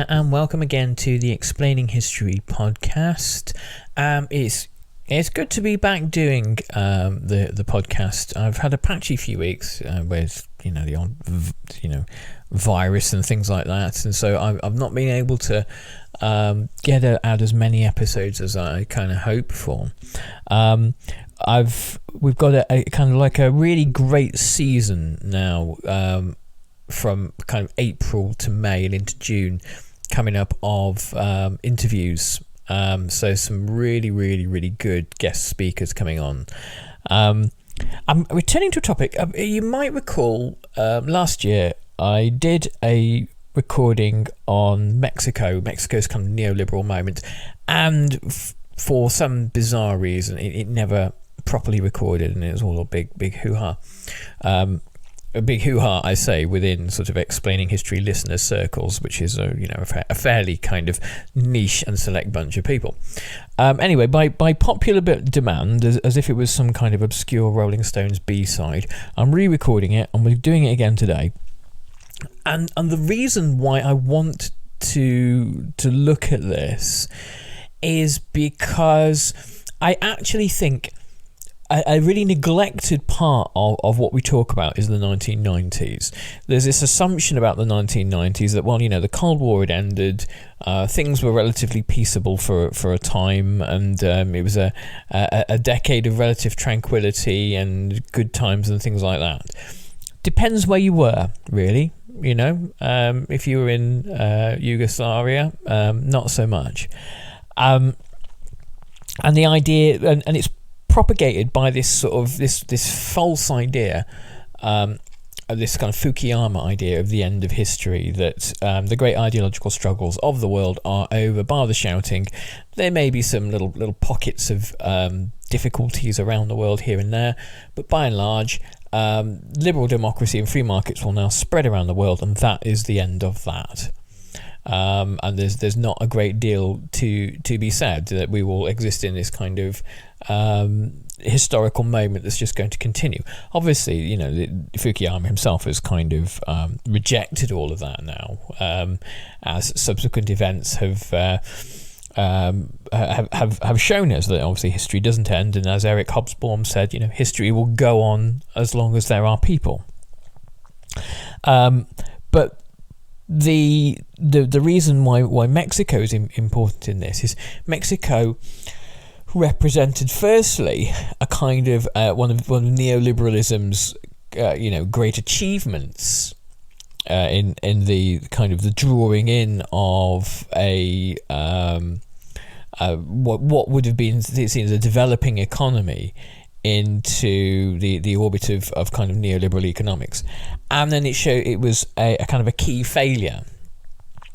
there, and welcome again to the Explaining History podcast. It's good to be back doing the podcast. I've had a patchy few weeks with the odd virus and things like that, and so I've not been able to get out as many episodes as I kind of hope for. We've got a kind of like a really great season now. From kind of April to May and into June coming up of interviews. So some really, really, really good guest speakers coming on. I'm returning to a topic. You might recall last year I did a recording on Mexico's kind of neoliberal moment, and for some bizarre reason it never properly recorded, and it was all a big hoo-ha. A big hoo-ha, I say, within sort of Explaining History listener circles, which is a fairly kind of niche and select bunch of people. Anyway, by popular demand, as if it was some kind of obscure Rolling Stones B-side, I'm re-recording it, and we're doing it again today. And the reason why I want to look at this is because I actually think a really neglected part of what we talk about is the 1990s. There's this assumption about the 1990s that, the Cold War had ended, things were relatively peaceable for a time, and it was a decade of relative tranquility and good times and things like that. Depends where you were, really. If you were in Yugoslavia, not so much. And the idea, and it's propagated by this sort of this false idea, this kind of Fukuyama idea of the end of history, that the great ideological struggles of the world are over, bar the shouting. There may be some little pockets of difficulties around the world here and there, but by and large, liberal democracy and free markets will now spread around the world, and that is the end of that. And there's not a great deal to be said, that we will exist in this kind of historical moment that's just going to continue. Obviously, Fukuyama himself has kind of rejected all of that now, as subsequent events have shown us that obviously history doesn't end, and as Eric Hobsbawm said, history will go on as long as there are people. But the reason why Mexico is important in this is Mexico represented, firstly, a kind of one of neoliberalism's great achievements in the kind of the drawing in of a what would have been seen as a developing economy into the orbit of kind of neoliberal economics. And then it was a kind of a key failure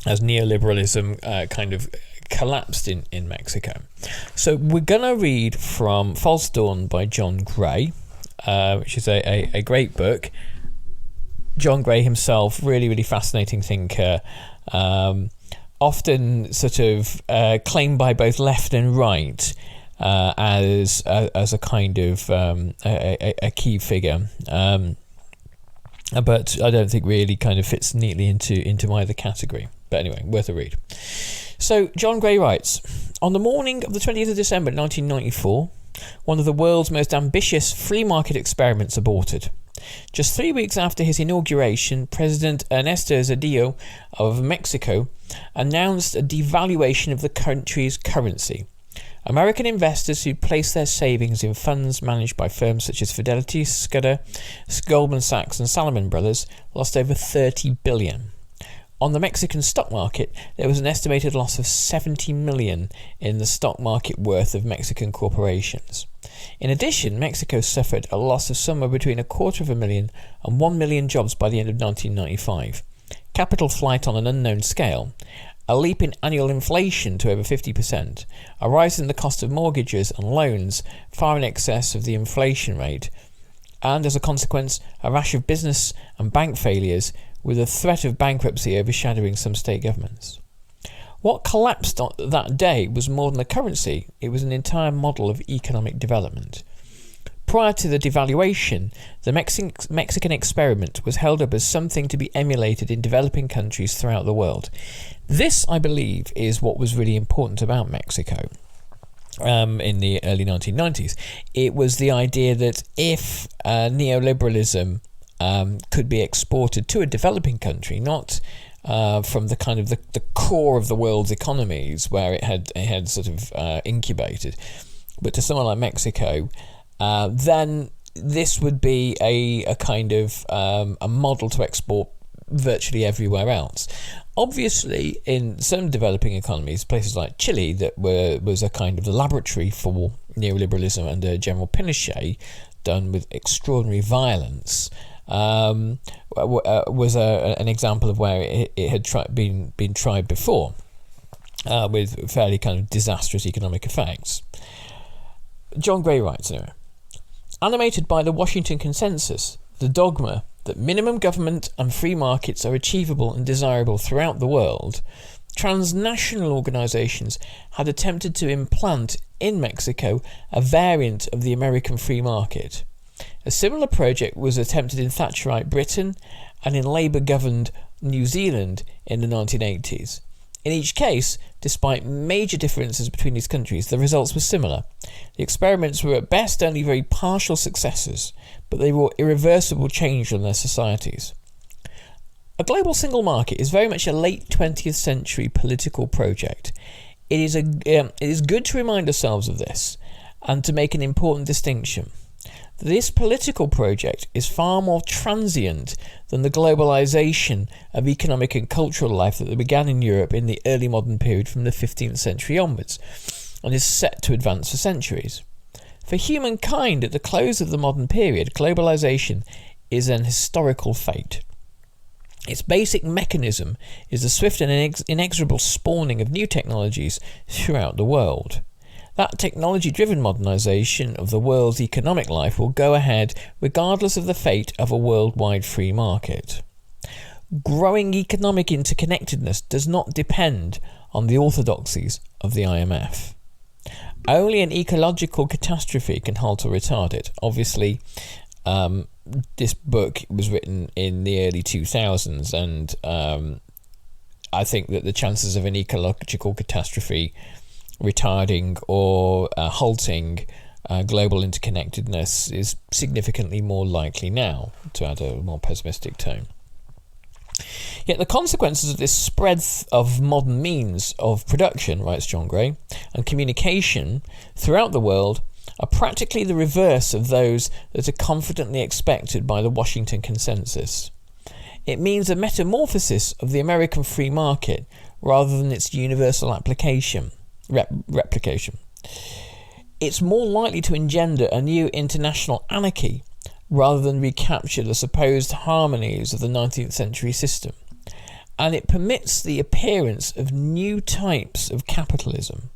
as neoliberalism kind of collapsed in Mexico. So we're going to read from False Dawn by John Gray, which is a great book. John Gray himself, really, really fascinating thinker, often sort of claimed by both left and right as a kind of a key figure, but I don't think really kind of fits neatly into either category. But anyway, worth a read. So John Gray writes, on the morning of the 20th of December 1994, one of the world's most ambitious free market experiments aborted. Just 3 weeks after his inauguration, President Ernesto Zedillo of Mexico announced a devaluation of the country's currency. American investors who placed their savings in funds managed by firms such as Fidelity, Scudder, Goldman Sachs and Salomon Brothers lost over $30 billion. On the Mexican stock market, there was an estimated loss of $70 million in the stock market worth of Mexican corporations. In addition, Mexico suffered a loss of somewhere between 250,000 and 1 million jobs by the end of 1995. Capital flight on an unknown scale, a leap in annual inflation to over 50%, a rise in the cost of mortgages and loans far in excess of the inflation rate, and as a consequence, a rash of business and bank failures with a threat of bankruptcy overshadowing some state governments. What collapsed on that day was more than the currency, it was an entire model of economic development. prior to the devaluation, the Mexican experiment was held up as something to be emulated in developing countries throughout the world. This, I believe, is what was really important about Mexico in the early 1990s. It was the idea that if neoliberalism could be exported to a developing country, not from the kind of the core of the world's economies where it had sort of incubated, but to somewhere like Mexico, then this would be a kind of a model to export virtually everywhere else. Obviously, in some developing economies, places like Chile, that was a kind of laboratory for neoliberalism under General Pinochet, done with extraordinary violence, was an example of where it had been tried before, with fairly kind of disastrous economic effects. John Gray writes, anyway, animated by the Washington Consensus, the dogma that minimum government and free markets are achievable and desirable throughout the world, transnational organisations had attempted to implant in Mexico a variant of the American free market. A similar project was attempted in Thatcherite Britain and in Labour-governed New Zealand in the 1980s. In each case, despite major differences between these countries, the results were similar. The experiments were at best only very partial successes, but they wrought irreversible change on their societies. A global single market is very much a late 20th century political project. It is good to remind ourselves of this and to make an important distinction. This political project is far more transient than the globalisation of economic and cultural life that began in Europe in the early modern period from the 15th century onwards, and is set to advance for centuries. For humankind at the close of the modern period, globalisation is an historical fate. Its basic mechanism is the swift and inexorable spawning of new technologies throughout the world. That technology-driven modernisation of the world's economic life will go ahead regardless of the fate of a worldwide free market. Growing economic interconnectedness does not depend on the orthodoxies of the IMF. Only an ecological catastrophe can halt or retard it. Obviously, this book was written in the early 2000s, and I think that the chances of an ecological catastrophe retarding or halting global interconnectedness is significantly more likely now, to add a more pessimistic tone. Yet the consequences of this spread of modern means of production, writes John Gray, and communication throughout the world are practically the reverse of those that are confidently expected by the Washington Consensus. It means a metamorphosis of the American free market rather than its universal replication. It's more likely to engender a new international anarchy rather than recapture the supposed harmonies of the 19th century system. And it permits the appearance of new types of capitalism,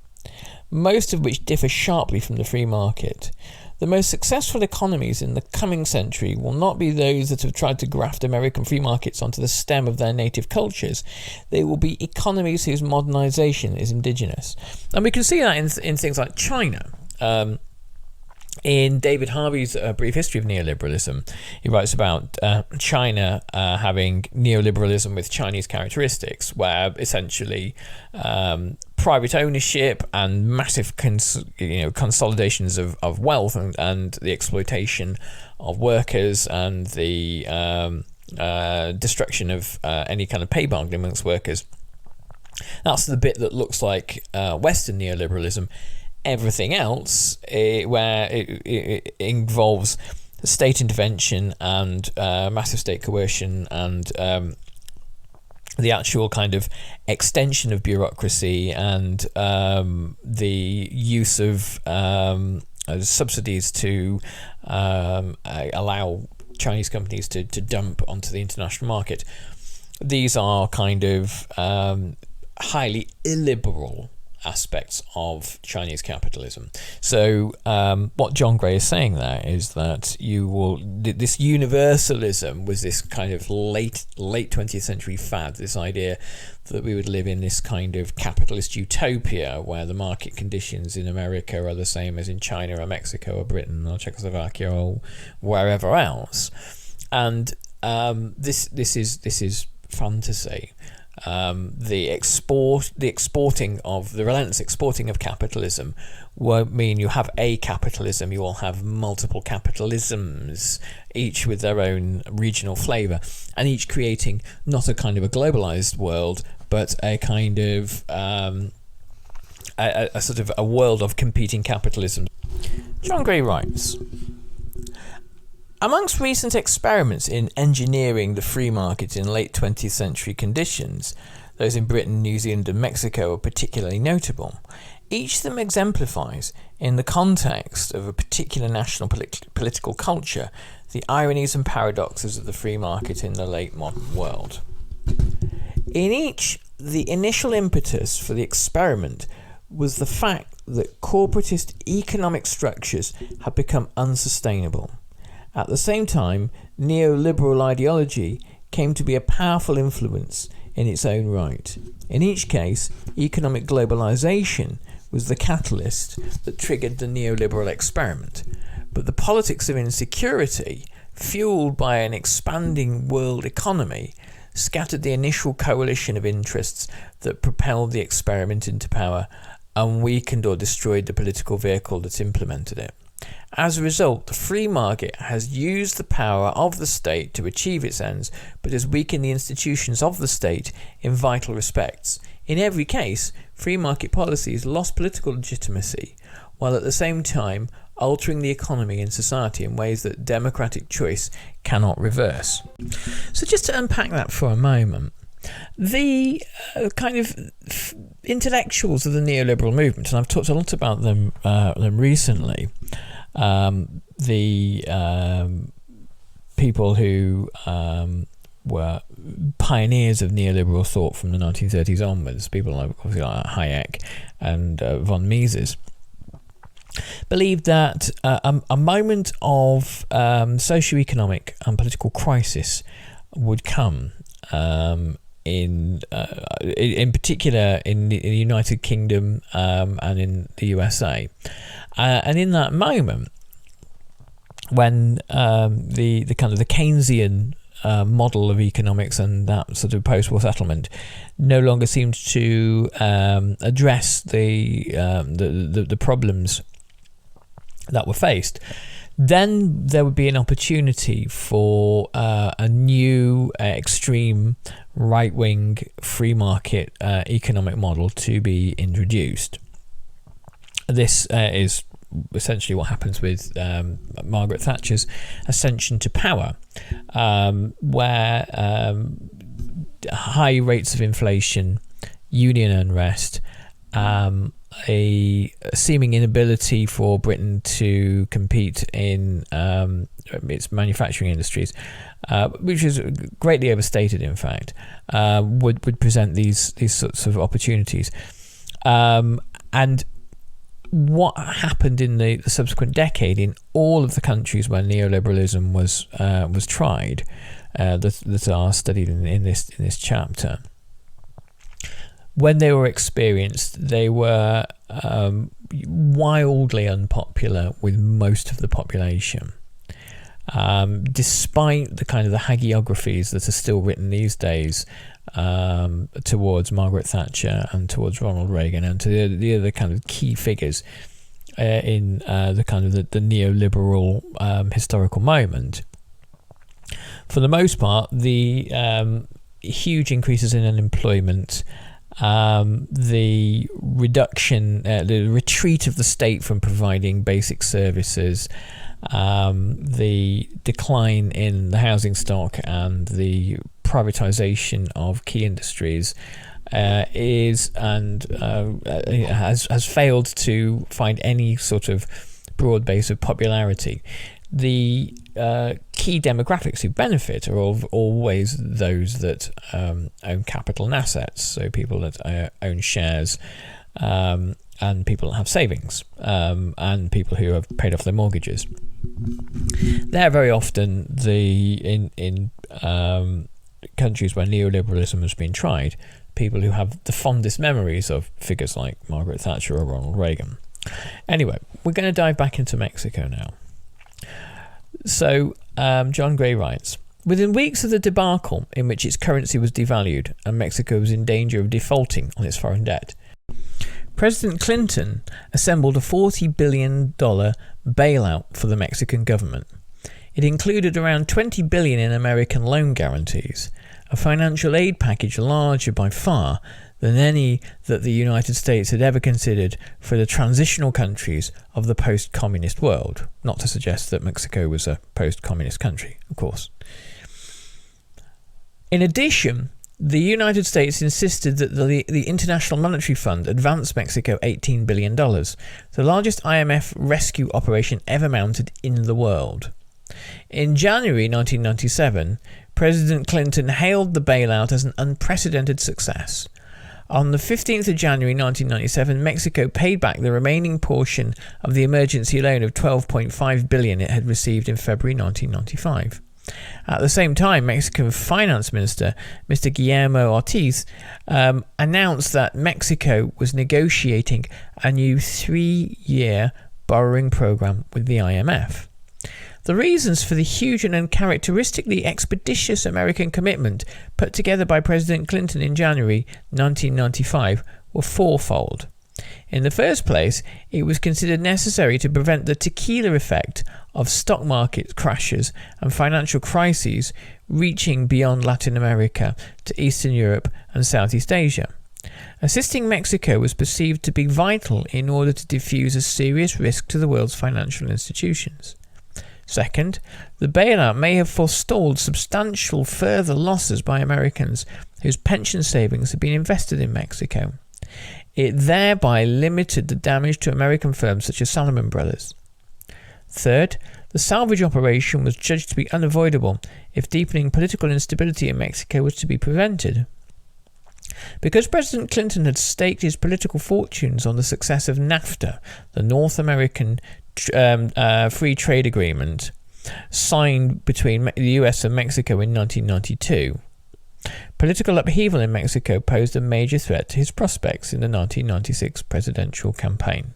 most of which differ sharply from the free market. The most successful economies in the coming century will not be those that have tried to graft American free markets onto the stem of their native cultures. They will be economies whose modernisation is indigenous. And we can see that in things like China. In David Harvey's Brief History of Neoliberalism, he writes about China having neoliberalism with Chinese characteristics, where essentially private ownership and massive consolidations of wealth and the exploitation of workers and the destruction of any kind of pay bargaining amongst workers. That's the bit that looks like Western neoliberalism. Everything else, where it involves state intervention and massive state coercion and the actual kind of extension of bureaucracy and the use of subsidies to allow Chinese companies to dump onto the international market. These are kind of highly illiberal aspects of Chinese capitalism. So what John Gray is saying there is that this universalism was this kind of late 20th century fad, this idea that we would live in this kind of capitalist utopia where the market conditions in America are the same as in China or Mexico or Britain or Czechoslovakia or wherever else. And this is fantasy. The relentless exporting of capitalism won't mean you have a capitalism. You will have multiple capitalisms, each with their own regional flavour, and each creating not a kind of a globalised world, but a kind of a sort of a world of competing capitalism. John Gray writes, amongst recent experiments in engineering the free market in late 20th century conditions, those in Britain, New Zealand and Mexico are particularly notable. Each of them exemplifies, in the context of a particular national political culture, the ironies and paradoxes of the free market in the late modern world. In each, the initial impetus for the experiment was the fact that corporatist economic structures had become unsustainable. At the same time, neoliberal ideology came to be a powerful influence in its own right. In each case, economic globalization was the catalyst that triggered the neoliberal experiment. But the politics of insecurity, fueled by an expanding world economy, scattered the initial coalition of interests that propelled the experiment into power and weakened or destroyed the political vehicle that implemented it. As a result, the free market has used the power of the state to achieve its ends, but has weakened the institutions of the state in vital respects. In every case, free market policies lost political legitimacy, while at the same time altering the economy and society in ways that democratic choice cannot reverse. So just to unpack that for a moment, the kind of intellectuals of the neoliberal movement, and I've talked a lot about them recently, the people who were pioneers of neoliberal thought from the 1930s onwards, people like Hayek and von Mises, believed that a moment of socio-economic and political crisis would come in particular in the United Kingdom and in the USA, and in that moment, when the kind of the Keynesian model of economics and that sort of post-war settlement no longer seemed to address the problems that were faced, then there would be an opportunity for a new extreme right-wing free market economic model to be introduced. This is essentially what happens with Margaret Thatcher's ascension to power, where high rates of inflation, union unrest, a seeming inability for Britain to compete in its manufacturing industries, which is greatly overstated, in fact, would present these sorts of opportunities. And what happened in the subsequent decade in all of the countries where neoliberalism was tried, that are studied in this chapter, when they were experienced, they were wildly unpopular with most of the population. Despite the kind of the hagiographies that are still written these days towards Margaret Thatcher and towards Ronald Reagan and to the other kind of key figures in the kind of the neoliberal historical moment, for the most part, the huge increases in unemployment, the reduction, the retreat of the state from providing basic services, the decline in the housing stock and the privatization of key industries has failed to find any sort of broad base of popularity. The key demographics who benefit are always those that own capital and assets, so people that own shares and people that have savings, and people who have paid off their mortgages. They're very often in countries where neoliberalism has been tried, people who have the fondest memories of figures like Margaret Thatcher or Ronald Reagan. Anyway, we're going to dive back into Mexico now. So, John Gray writes, within weeks of the debacle in which its currency was devalued and Mexico was in danger of defaulting on its foreign debt, President Clinton assembled a $40 billion bailout for the Mexican government. It included around $20 billion in American loan guarantees, a financial aid package larger by far than any that the United States had ever considered for the transitional countries of the post-communist world. Not to suggest that Mexico was a post-communist country, of course. In addition, the United States insisted that the International Monetary Fund advance Mexico $18 billion, the largest IMF rescue operation ever mounted in the world. In January 1997, President Clinton hailed the bailout as an unprecedented success. On the 15th of January 1997, Mexico paid back the remaining portion of the emergency loan of $12.5 billion it had received in February 1995. At the same time, Mexican Finance Minister Mr. Guillermo Ortiz announced that Mexico was negotiating a new 3-year borrowing program with the IMF. The reasons for the huge and uncharacteristically expeditious American commitment put together by President Clinton in January 1995 were fourfold. In the first place, it was considered necessary to prevent the tequila effect of stock market crashes and financial crises reaching beyond Latin America to Eastern Europe and Southeast Asia. Assisting Mexico was perceived to be vital in order to defuse a serious risk to the world's financial institutions. Second, the bailout may have forestalled substantial further losses by Americans whose pension savings had been invested in Mexico. It thereby limited the damage to American firms such as Salomon Brothers. Third, the salvage operation was judged to be unavoidable if deepening political instability in Mexico was to be prevented. Because President Clinton had staked his political fortunes on the success of NAFTA, the North American Free Trade Agreement signed between the US and Mexico in 1992, political upheaval in Mexico posed a major threat to his prospects in the 1996 presidential campaign.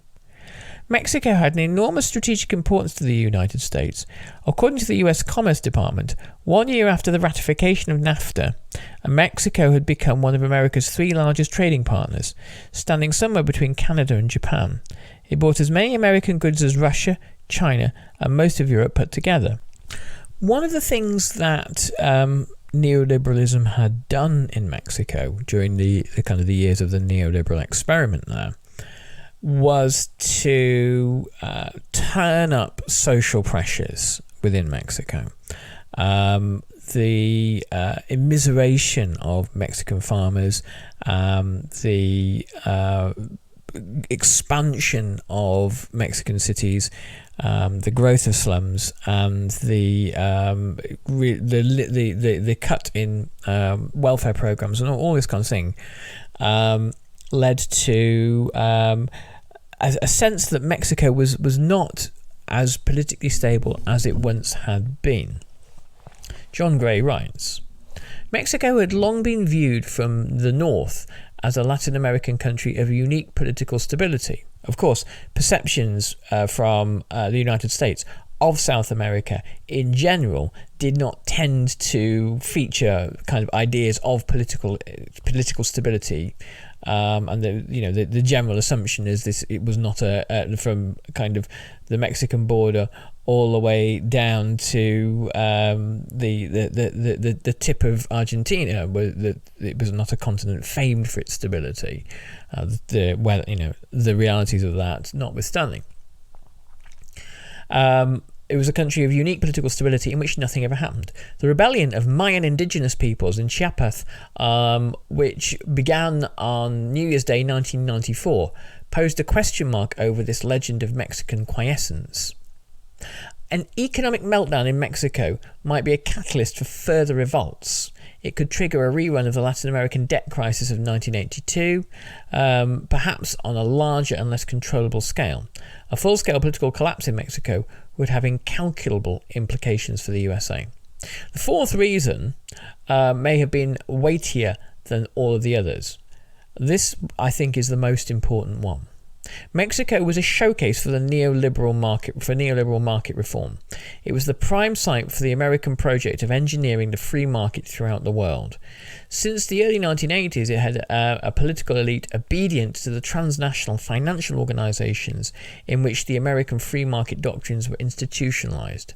Mexico had an enormous strategic importance to the United States. According to the US Commerce Department, 1 year after the ratification of NAFTA, Mexico had become one of America's 3 largest trading partners, standing somewhere between Canada and Japan. It bought as many American goods as Russia, China, and most of Europe put together. One of the things that neoliberalism had done in Mexico during the kind of the years of the neoliberal experiment there was to turn up social pressures within Mexico. The immiseration of Mexican farmers, the expansion of Mexican cities, the growth of slums, and the cut in welfare programs and all this kind of thing led to a sense that Mexico was not as politically stable as it once had been. John Gray writes, Mexico had long been viewed from the north as a Latin American country of unique political stability. Of course, perceptions from the United States of South America in general did not tend to feature kind of ideas of political stability, and the general assumption is this: it was not from kind of the Mexican border all the way down to the tip of Argentina, where it was not a continent famed for its stability. The realities of that notwithstanding. It was a country of unique political stability in which nothing ever happened. The rebellion of Mayan indigenous peoples in Chiapas, which began on New Year's Day 1994, posed a question mark over this legend of Mexican quiescence. An economic meltdown in Mexico might be a catalyst for further revolts. It could trigger a rerun of the Latin American debt crisis of 1982, perhaps on a larger and less controllable scale. A full-scale political collapse in Mexico would have incalculable implications for the USA. The fourth reason may have been weightier than all of the others. This, I think, is the most important one. Mexico was a showcase for the neoliberal market reform. It was the prime site for the American project of engineering the free market throughout the world. Since the early 1980s, it had a political elite obedient to the transnational financial organizations in which the American free market doctrines were institutionalized.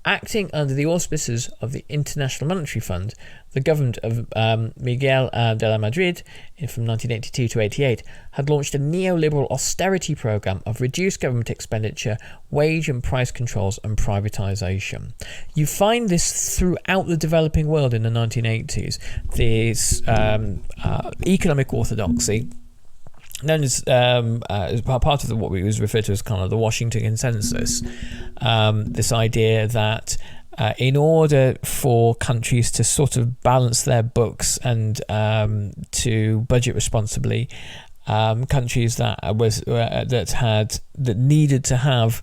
Acting under the auspices of the International Monetary Fund, the government of Miguel de la Madrid from 1982 to 88 had launched a neoliberal austerity program of reduced government expenditure, wage and price controls and privatization. You find this throughout the developing world in the 1980s. This economic orthodoxy, known as part of what we was referred to as kind of the Washington Consensus, this idea that in order for countries to sort of balance their books and to budget responsibly, countries that needed to have,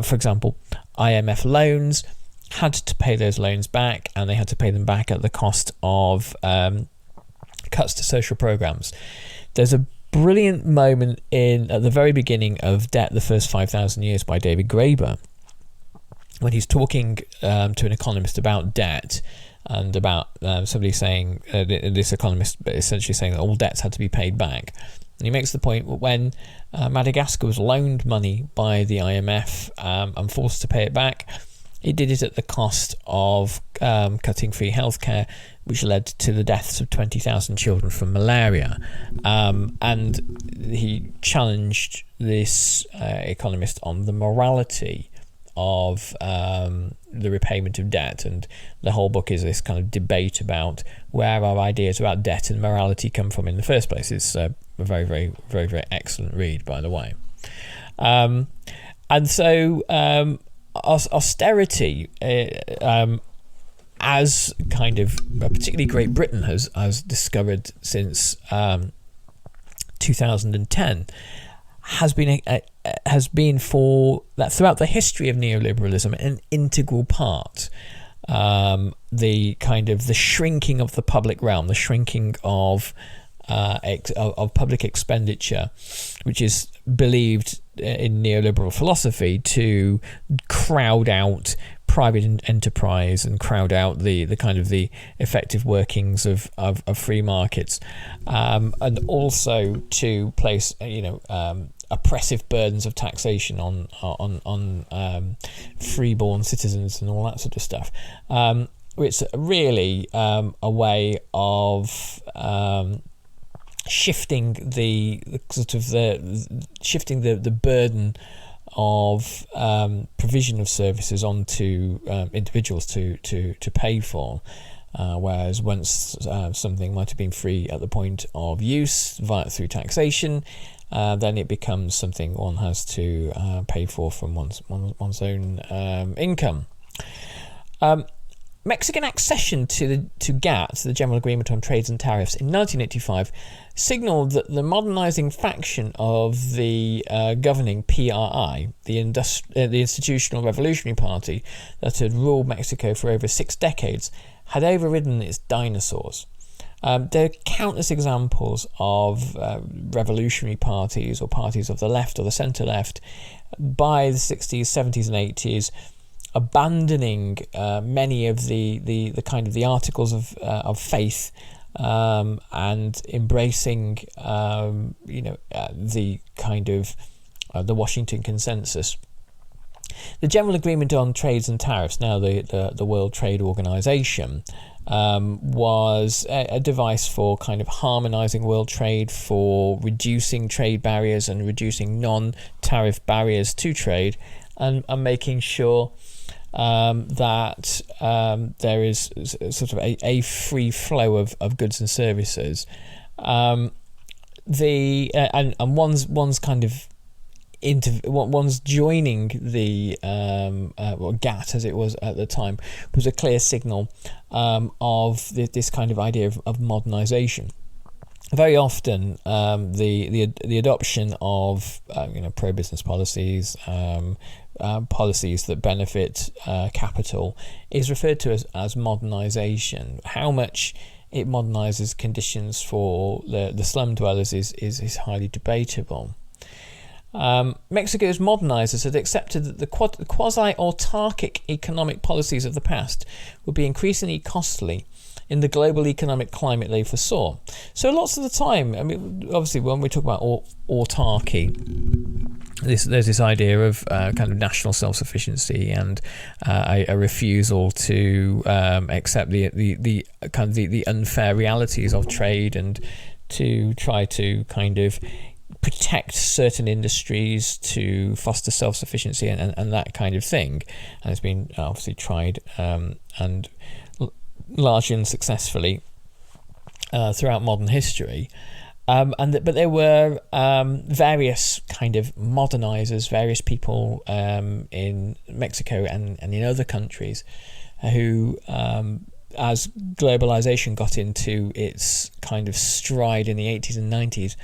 for example, IMF loans, had to pay those loans back, and they had to pay them back at the cost of cuts to social programs. There's a brilliant moment at the very beginning of Debt, the First 5,000 Years by David Graeber, when he's talking to an economist about debt, and about somebody saying, this economist essentially saying that all debts had to be paid back. And he makes the point that when Madagascar was loaned money by the IMF and forced to pay it back, it did it at the cost of cutting free healthcare, which led to the deaths of 20,000 children from malaria. And he challenged this economist on the morality of the repayment of debt. And the whole book is this kind of debate about where our ideas about debt and morality come from in the first place. It's a very, very, very, very excellent read, by the way. And so austerity, as kind of particularly Great Britain has discovered since 2010, has been for that throughout the history of neoliberalism an integral part. The kind of the shrinking of the public realm, the shrinking of public expenditure, which is believed in neoliberal philosophy to crowd out private enterprise and crowd out the kind of the effective workings of free markets, and also to place oppressive burdens of taxation on freeborn citizens and all that sort of stuff. It's really a way of shifting the burden of provision of services onto individuals to pay for, whereas once something might have been free at the point of use through taxation, then it becomes something one has to pay for from one's own income. Mexican accession to GATT, the General Agreement on Trades and Tariffs, in 1985 signalled that the modernising faction of the governing PRI, the Institutional Revolutionary Party that had ruled Mexico for over 6 decades, had overridden its dinosaurs. There are countless examples of revolutionary parties or parties of the left or the centre-left by the 60s, 70s and 80s, abandoning many of the kind of the articles of faith, and embracing the kind of the Washington Consensus. The General Agreement on Trades and Tariffs, now the World Trade Organization, was a device for kind of harmonizing world trade, for reducing trade barriers and reducing non-tariff barriers to trade, and making sure that there is sort of a free flow of goods and services. And one's kind of one's joining the GATT, as it was at the time, was a clear signal of this kind of idea of modernization. Very often, the adoption of pro-business policies, policies that benefit capital, is referred to as modernization. How much it modernizes conditions for the slum dwellers is highly debatable. Mexico's modernizers had accepted that the quasi-autarkic economic policies of the past would be increasingly costly in the global economic climate they foresaw. So lots of the time, I mean, obviously when we talk about autarky, there's this idea of kind of national self-sufficiency and a refusal to accept the kind of the unfair realities of trade, and to try to kind of protect certain industries to foster self-sufficiency and that kind of thing. And it's been obviously tried and largely unsuccessfully throughout modern history. But there were various kind of modernizers, various people in Mexico and in other countries who, as globalization got into its kind of stride in the 80s and 90s,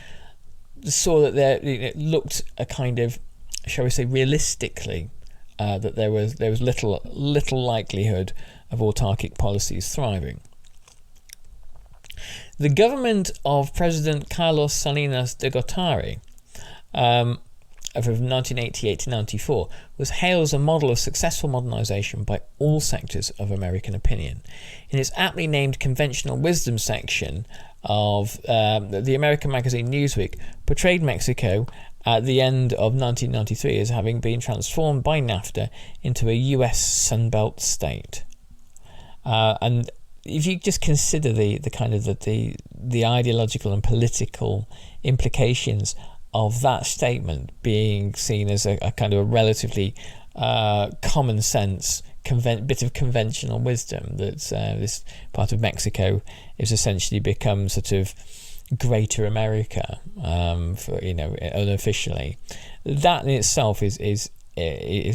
saw that it looked a kind of, shall we say, realistically, that there was little likelihood of autarkic policies thriving. The government of President Carlos Salinas de Gortari from 1988 to 94 was hailed as a model of successful modernization by all sectors of American opinion. In its aptly named Conventional Wisdom section of the American magazine Newsweek, portrayed Mexico at the end of 1993 as having been transformed by NAFTA into a US Sunbelt state. And if you just consider the kind of the ideological and political implications of that statement being seen as a kind of a relatively common sense bit of conventional wisdom, that this part of Mexico is essentially become sort of Greater America, for unofficially, that in itself is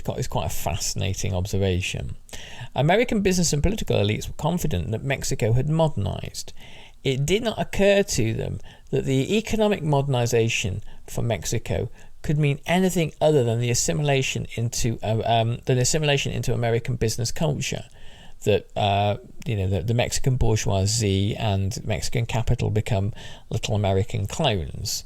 quite a fascinating observation. American business and political elites were confident that Mexico had modernized. It did not occur to them that the economic modernization for Mexico could mean anything other than the assimilation into American business culture. That the Mexican bourgeoisie and Mexican capital become little American clones.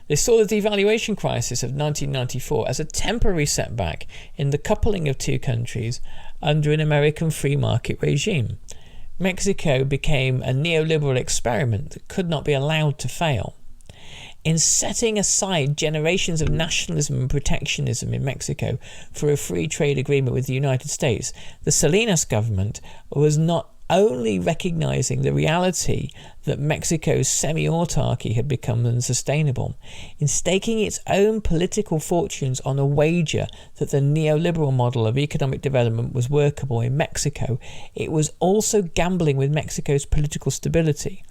They saw the devaluation crisis of 1994 as a temporary setback in the coupling of two countries under an American free market regime. Mexico became a neoliberal experiment that could not be allowed to fail. In setting aside generations of nationalism and protectionism in Mexico for a free trade agreement with the United States, the Salinas government was not only recognizing the reality that Mexico's semi-autarky had become unsustainable, in staking its own political fortunes on a wager that the neoliberal model of economic development was workable in Mexico, it was also gambling with Mexico's political stability.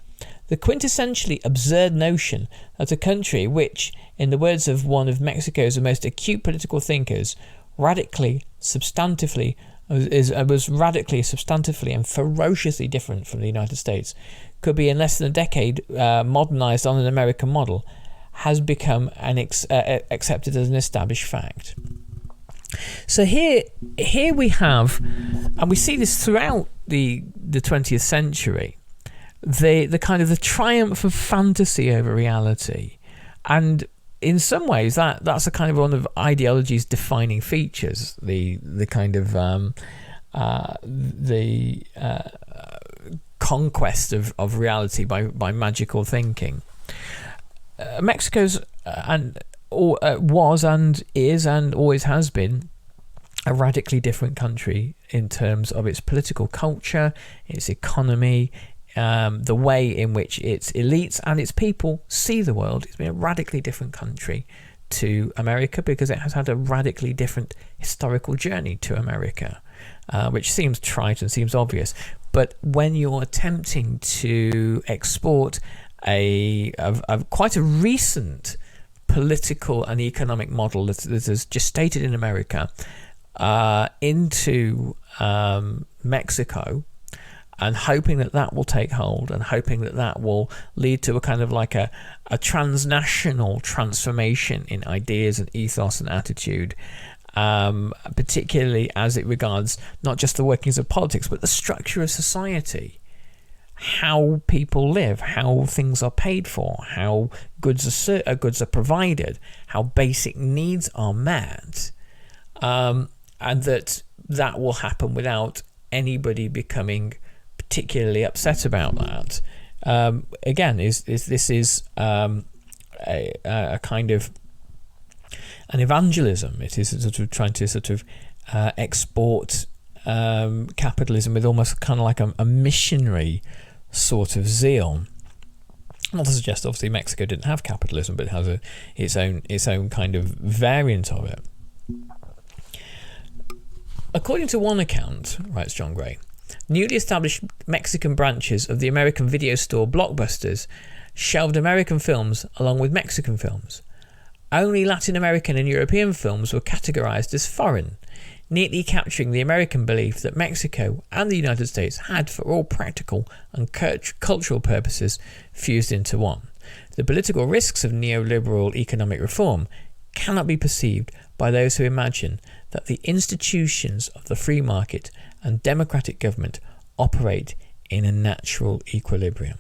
The quintessentially absurd notion that a country which, in the words of one of Mexico's most acute political thinkers, was radically, substantively and ferociously different from the United States, could be in less than a decade modernized on an American model, has become accepted as an established fact. So here we have, and we see this throughout the 20th century, the kind of the triumph of fantasy over reality. And in some ways that's a kind of one of ideology's defining features, the kind of the conquest of reality by magical thinking. Mexico's was and is and always has been a radically different country in terms of its political culture, its economy, the way in which its elites and its people see the world. It's been a radically different country to America because it has had a radically different historical journey to America, which seems trite and seems obvious. But when you're attempting to export a quite a recent political and economic model that is gestated in America into Mexico, and hoping that will take hold, and hoping that will lead to a kind of like a transnational transformation in ideas and ethos and attitude, particularly as it regards not just the workings of politics, but the structure of society, how people live, how things are paid for, how goods are provided, how basic needs are met, and that will happen without anybody becoming particularly upset about that. Again, this is a kind of an evangelism. It is sort of trying to export capitalism with almost kind of like a missionary sort of zeal. Not to suggest, obviously, Mexico didn't have capitalism, but it has its own kind of variant of it. According to one account, writes John Gray, newly established Mexican branches of the American video store Blockbusters shelved American films along with Mexican films. Only Latin American and European films were categorized as foreign, neatly capturing the American belief that Mexico and the United States had, for all practical and cultural purposes, fused into one. The political risks of neoliberal economic reform cannot be perceived by those who imagine that the institutions of the free market and democratic government operate in a natural equilibrium.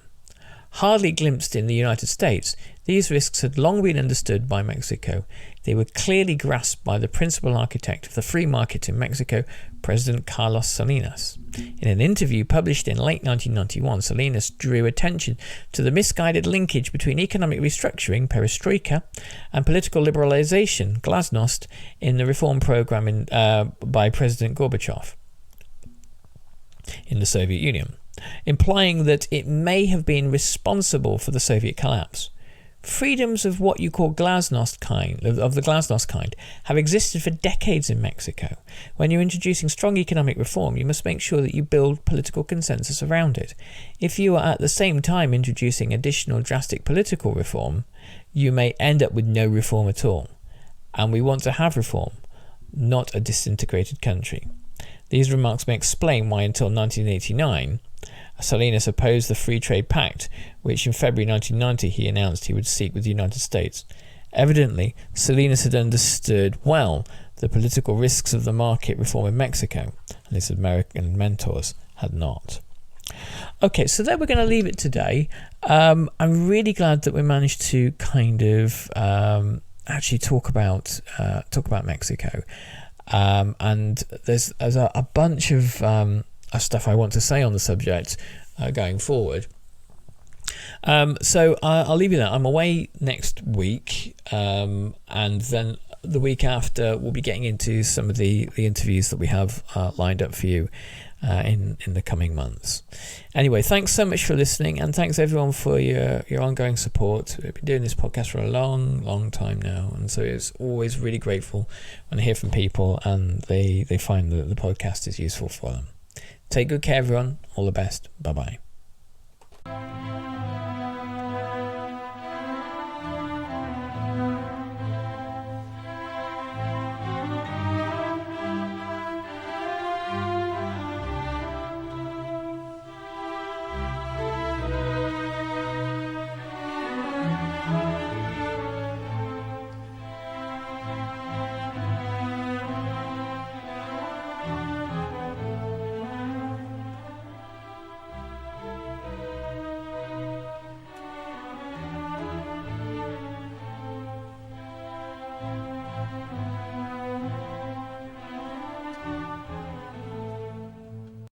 Hardly glimpsed in the United States, these risks had long been understood by Mexico. They were clearly grasped by the principal architect of the free market in Mexico, President Carlos Salinas. In an interview published in late 1991, Salinas drew attention to the misguided linkage between economic restructuring, perestroika, and political liberalization, glasnost, in the reform program by President Gorbachev in the Soviet Union, implying that it may have been responsible for the Soviet collapse. Freedoms of what you call glasnost kind, of the glasnost kind, have existed for decades in Mexico. When you're introducing strong economic reform, you must make sure that you build political consensus around it. If you are at the same time introducing additional drastic political reform, you may end up with no reform at all. And we want to have reform, not a disintegrated country. These remarks may explain why until 1989, Salinas opposed the Free Trade Pact, which in February 1990 he announced he would seek with the United States. Evidently, Salinas had understood well the political risks of the market reform in Mexico, and his American mentors had not. Okay, so there we're going to leave it today. I'm really glad that we managed to kind of actually talk about Mexico, and there's a bunch of stuff I want to say on the subject going forward. So I'll leave you there. I'm away next week, and then the week after we'll be getting into some of the interviews that we have lined up for you in the coming months. Anyway, thanks so much for listening, and thanks everyone for your ongoing support. We've been doing this podcast for a long time now, and so it's always really grateful when I hear from people and they find that the podcast is useful for them. Take good care, everyone. All the best. Bye-bye.